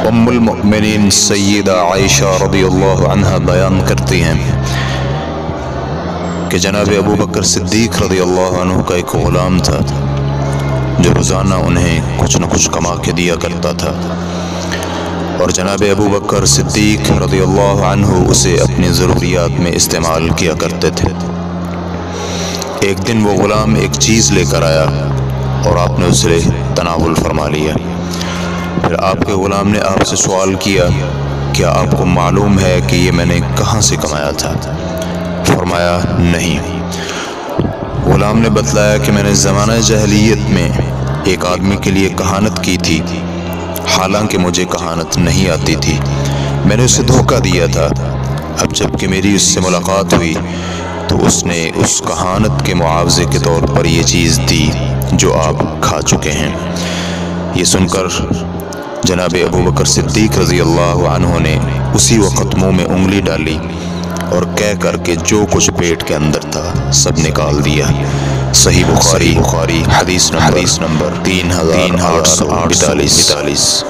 ام المؤمنین سیدہ عائشہ رضی اللہ عنہ بیان کرتی ہیں کہ جناب ابو بکر صدیق رضی اللہ عنہ کا ایک غلام تھا جو روزانہ انہیں کچھ نہ کچھ کما کے دیا کرتا تھا، اور جناب ابو بکر صدیق رضی اللہ عنہ اسے اپنی ضروریات میں استعمال کیا کرتے تھے۔ ایک دن وہ غلام ایک چیز لے کر آیا اور آپ نے اسے تناول فرما لیا۔ پھر آپ کے غلام نے آپ سے سوال کیا، کیا آپ کو معلوم ہے کہ یہ میں نے کہاں سے کمایا تھا؟ فرمایا نہیں۔ غلام نے بتلایا کہ میں نے زمانہ جاہلیت میں ایک آدمی کے لیے کہانت کی تھی، حالانکہ مجھے کہانت نہیں آتی تھی، میں نے اسے دھوکہ دیا تھا۔ اب جب کہ میری اس سے ملاقات ہوئی تو اس نے اس کہانت کے معاوضے کے طور پر یہ چیز دی جو آپ کھا چکے ہیں۔ یہ سن کر جناب ابو بکر صدیق رضی اللہ عنہ نے اسی وقت منہ میں انگلی ڈالی اور کہہ کر کے جو کچھ پیٹ کے اندر تھا سب نکال دیا۔ صحیح بخاری حدیث نمبر 3842۔